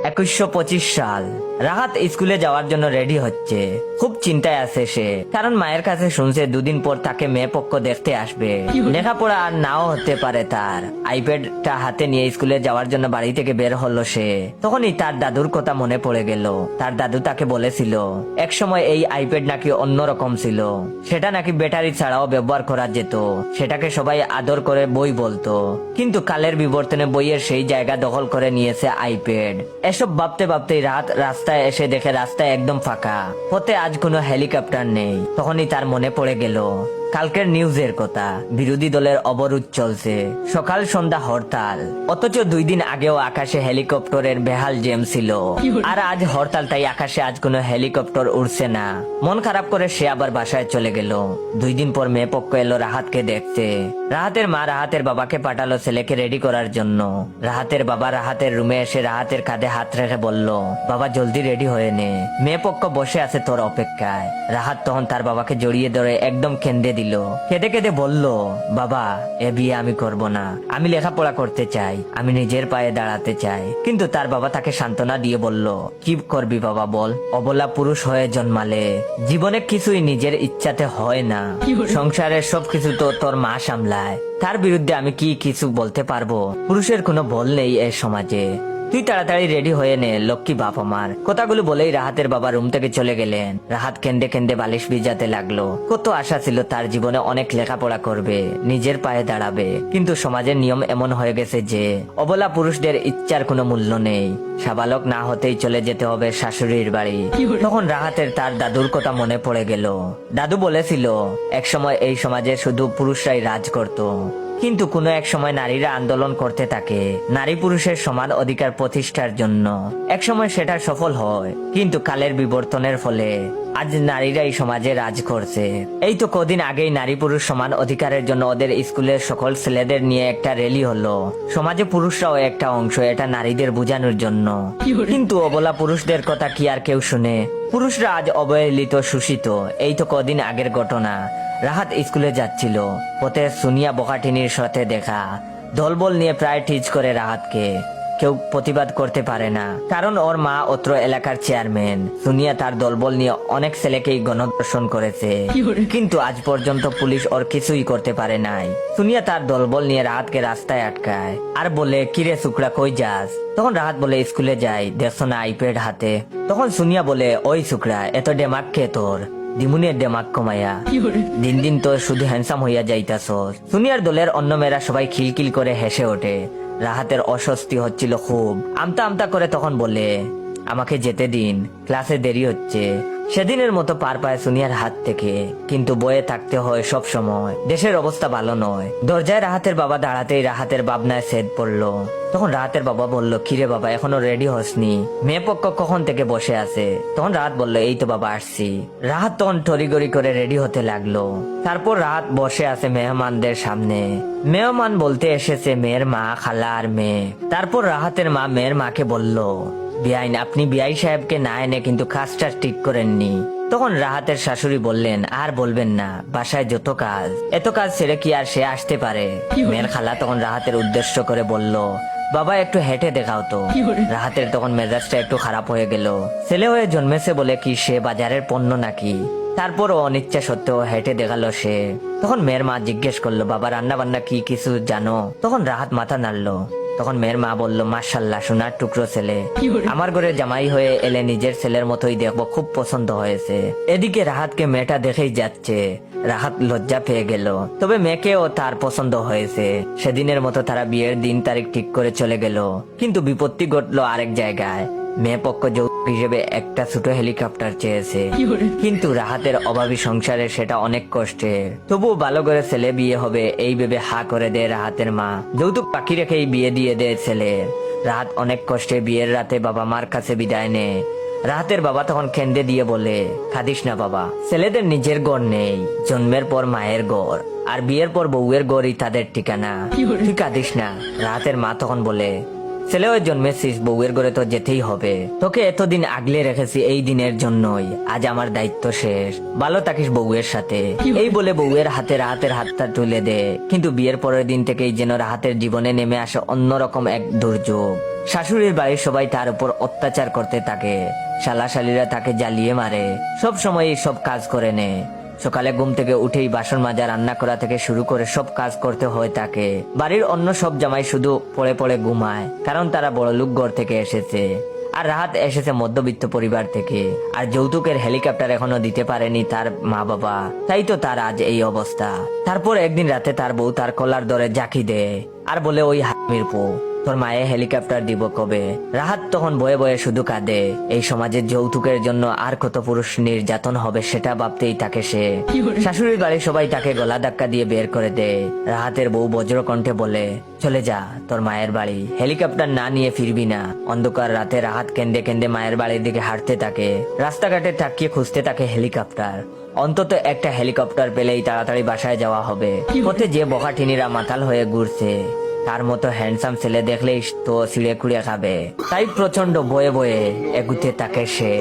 2125 সাল। রাহাত স্কুলে যাওয়ার জন্য রেডি হচ্ছে। খুব চিন্তায় আছে সে, কারণ মায়ের কাছে শুনছে দুদিন পর তাকে মেয়ে পক্ষ দেখতে আসবে। লেখাপড়া আর নাও হতে পারে তার। আইপ্যাডটা হাতে নিয়ে স্কুলে যাওয়ার জন্য বাড়ি থেকে বের হলো সে। তখনই তার দাদুর কথা মনে পড়ে গেল। তার দাদু তাকে বলেছিল এক সময় এই আইপ্যাড নাকি অন্যরকম ছিল, সেটা নাকি ব্যাটারি ছাড়াও ব্যবহার করা যেত, সেটাকে সবাই আদর করে বই বলতো। কিন্তু কালের বিবর্তনে বইয়ের সেই জায়গা দখল করে নিয়েছে আইপ্যাড। এসব ভাবতে ভাবতেই রাত রাস্তায় এসে দেখে রাস্তায় একদম ফাঁকা, পথে আজ কোনো হেলিকপ্টার নেই। তখনই তার মনে পড়ে গেল কালকের নিউজের কথা। বিরোধী দলের অবরোধ চলছে, সকাল সন্ধ্যা হরতাল। অথচ 2 দিন আগেও আকাশে হেলিকপ্টারের বেহাল জ্যাম ছিল। আর আজ হরতাল, তাই আকাশে আজ কোনো হেলিকপ্টার উড়ছে না। মন খারাপ করে সে আবার বাসায় চলে গেল। 2 দিন পর মেয়ে পক্ষ এলো রাহাতকে দেখতে। রাহাতের মা রাহাতের বাবাকে পাঠালো ছেলেকে রেডি করার জন্য। রাহাতের বাবা রাহাতের রুমে এসে রাহাতের কাঁধে হাত রেখে বলল, বাবা জলদি রেডি হয়ে নে, মেয়ে পক্ষ বসে আছে তোর অপেক্ষায়। রাহাত তখন তার বাবাকে জড়িয়ে ধরে একদম কেঁদে দিল। কেঁদে কেঁদে বলল, বাবা এ বিয়ে আমি করব না, আমি লেখাপড়া করতে চাই, আমি নিজের পায়ে দাঁড়াতে চাই। কিন্তু তার বাবা তাকে সান্ত্বনা দিয়ে বলল, কি করবি বাবা বল, অবলা পুরুষ হয়ে জন্মালে জীবনে কিছুই নিজের ইচ্ছাতে হয় না, সংসারের সবকিছু তো তোর মা সামলায়, তার বিরুদ্ধে আমি কি কিছু বলতে পারবো? পুরুষের কোনো বল নেই এই সমাজে, তুই তাড়াতাড়ি রেডি হয়ে নে, লক্ষ্মী বাপ আমার। কথাগুলো বলেই রাহাতের বাবা রুম থেকে চলে গেলেন। রাহাত কেন্দে কেন্দে বালিশ ভিজাতে লাগলো। কত আশা ছিল তার জীবনে অনেক লেখাপড়া করবে, নিজের পায়ে দাঁড়াবে। কিন্তু সমাজের নিয়ম এমন হয়ে গেছে যে অবলা পুরুষদের ইচ্ছার কোনো মূল্য নেই। সাবালক না হতেই চলে যেতে হবে শাশুড়ির বাড়ি। তখন রাহাতের তার দাদুর কথা মনে পড়ে গেল। দাদু বলেছিল একসময় এই সমাজে শুধু পুরুষরাই রাজ করত, কিন্তু কোনো এক সময় নারীরা আন্দোলন করতে থাকে নারী পুরুষের সমান অধিকার প্রতিষ্ঠার জন্য। এক সময় সেটা সফল হয়, কিন্তু কালের বিবর্তনের ফলে আজ নারীরা এই সমাজে রাজ করছে। এই তো কদিন আগেই নারী পুরুষ সমান অধিকারের জন্য ওদের স্কুলের সকল ছেলেদের নিয়ে একটা র্যালি হলো। সমাজে পুরুষরাও একটা অংশ, এটা নারীদের বোঝানোর জন্য। কিন্তু অবলা পুরুষদের কথা কি আর কেউ শুনে? পুরুষরা আজ অবহেলিত, শোষিত। এই তো কদিন আগের ঘটনা। রাহাত স্কুলে যাচ্ছিল, পথে সুনিয়া বকাটিনির সাথে দেখা। দলবল নিয়ে প্রায় টিজ করে রাহাতকে। কেউ প্রতিবাদ করতে পারে না, কারণ ওর মা অত্র এলাকার চেয়ারম্যান। সুনিয়া তার দলবল নিয়ে অনেক ছেলেকেই গণধর্ষণ করেছে, কিন্তু আজ পর্যন্ত পুলিশ ওর কিছুই করতে পারে নাই। সুনিয়া তার দলবল নিয়ে রাহাতকে রাস্তায় আটকায় আর বলে, কিরে শুকরা কই যাস? তখন রাহাত বলে, স্কুলে যাই, দেখছো না আইপ্যাড হাতে। তখন সুনিয়া বলে, ওই শুকরা এত ডেমাক কে তোর? দিমুনের ডেমাক কমাইয়া, দিন দিন তো শুধু হ্যান্ডসাম হইয়া যাইতাছ। সুনিয়ার দলের অন্য মেয়েরা সবাই খিলখিল করে হেসে ওঠে। রাহাতের অস্বস্তি হচ্ছিল খুব। আমতা আমতা করে তখন বলে, আমাকে যেতে দিন, ক্লাসে দেরি হচ্ছে। সেদিনের মতো পার পায় সুনিয়ার হাত থেকে, কিন্তু বয়ে থাকতে হয় সব সময়। দেশের অবস্থা ভালো নয়। দরজায় রাহাতের বাবা দাঁড়াতেই রাহাতের ভাবনায় ছেদ পড়লো। তখন রাহাতের বাবা বলল, কিরে বাবা এখনো রেডি হসনি? মেয়ে পক্ষ কখন থেকে বসে আছে? তখন রাহাত বলল, এই তো বাবা আসছি। রাহাত তখন তড়িগড়ি করে রেডি হতে লাগলো। তারপর রাহাত বসে আছে মেহমানদের সামনে। মেহমান বলতে এসেছে মেয়ের মা, খালা আর মেয়ে। তারপর রাহাতের মা মেয়ের মাকে বলল, বিআইন আপনি বিআই সাহেবকে না এনে কিন্তু কাজটা ঠিক করেননি। তখন রাহাতের শাশুড়ি বললেন, আর বলবেন না, বাসায় যত কাজ, এত কাজ ছেড়ে কি আর সে আসতে পারে? মেয়ের খালা তখন রাহাতের উদ্দেশ্য করে বলল, বাবা একটু হেঁটে দেখাও তো। রাহাতের তখন মেজাজটা একটু খারাপ হয়ে গেল। ছেলে হয়ে জন্মেছে বলে কি সে বাজারের পণ্য নাকি? তারপরও অনিচ্ছা সত্ত্বেও হেঁটে দেখালো সে। তখন মেয়ের মা জিজ্ঞেস করলো, বাবা রান্না বান্না কি কিছু জানো? তখন রাহাত মাথা নাড়লো। তখন মেয়ের মা বলল, মাশাআল্লাহ সোনার টুকরো ছেলে, আমার ঘরে জামাই হয়ে এলে নিজের ছেলের মতোই দেখবো, খুব পছন্দ হয়েছে। এদিকে রাহাতকে মেয়েটা দেখেই যাচ্ছে। রাহাত লজ্জা পেয়ে গেল, তবে মেয়েকেও তার পছন্দ হয়েছে। সেদিনের মতো তারা বিয়ের দিন তারিখ ঠিক করে চলে গেল। কিন্তু বিপত্তি ঘটলো আরেক জায়গায়। মেয়ে পক্ষ যৌতুক হিসেবে একটা ছোট হেলিকপ্টার চেয়েছে, কিন্তু রাহাতের অভাবী সংসারে সেটা অনেক কষ্টের। তবুও ভালো করে ছেলে বিয়ে হবে এই ভেবে হা করে দেয় রাহাতের মা। যৌতুক বাকি রেখেই বিয়ে দিয়ে দেয় ছেলের। রাহাত অনেক কষ্টে বিয়ের রাতে বাবা মার কাছে বিদায় নেয়। রাহাতের বাবা তখন কেঁদে দিয়ে বলে, কাঁদিস না বাবা, ছেলেদের নিজের ঘর নেই, জন্মের পর মায়ের ঘর, আর বিয়ের পর বউয়ের ঘরই তাদের ঠিকানা, তুই কাঁদিস না। রাহাতের মা তখন বলে, ছেলেও জন্মেছিস, বউয়ের ঘরে তো যেতেই হবে। তোকে এতদিন আগলে রেখেছি এই দিনের জন্যই, আজ আমার দায়িত্ব শেষ। ভালো থাকিস বউয়ের সাথে। এই বলে বউয়ের হাতে রাহাতের হাতটা তুলে দে। কিন্তু বিয়ের পরের দিন থেকেই যেন রাহাতের জীবনে নেমে আসে অন্যরকম এক দুর্যোগ। শাশুড়ির বাড়ির সবাই তার উপর অত্যাচার করতে থাকে। শালাশালীরা তাকে জ্বালিয়ে মারে, সব সময় সব কাজ করে নে। সকালে ঘুম থেকে উঠেই বাসন মাজা, রান্না করা থেকে শুরু করে সব কাজ করতে হয় তাকে। বাড়ির অন্য সব জামাই শুধু পড়ে পড়ে ঘুমায়, কারণ তারা বড়লোক ঘর থেকে এসেছে। আর রাহাত এসেছে মধ্যবিত্ত পরিবার থেকে। আর যৌতুকের হেলিকপ্টার এখনো দিতে পারেনি তার মা বাবা, তাই তো তার আজ এই অবস্থা। তারপর একদিন রাতে তার বউ তার কলার ধরে জাকি দেয় আর বলে, ওই হামির পো, তোর মায়ে হেলিকপ্টার দিব কবে? রাহাত তখন বয়ে বয়ে শুধু কাঁদে। এই সমাজে যৌতুকের জন্য আর কত পুরুষ নির্যাতন হবে সেটা ভাবতেই তাকে সে। শাশুড়ির বাড়ির সবাই তাকে গলা ধাক্কা দিয়ে বের করে দেয়। রাহাতের বউ বজ্রকণ্ঠে বলে, চলে যা তোর মায়ের বাড়ি, হেলিকপ্টার না নিয়ে ফিরবি না। অন্ধকার রাতে রাহাত কেঁদে কেঁদে মায়ের বাড়ির দিকে হাঁটতে থাকে। রাস্তাঘাটে তাকিয়ে খুঁজতে থাকে হেলিকপ্টার। অন্তত একটা হেলিকপ্টার পেলেই তাড়াতাড়ি বাসায় যাওয়া হবে। পথে যে বকাটিনিরা মাতাল হয়ে ঘুরছে, তার মতো হ্যান্ডসাম ছেলে দেখলেই তো ছিঁড়ে খুঁড়ে খাবে। তাই প্রচন্ড বয়ে বয়ে এগুতে থাকে সে।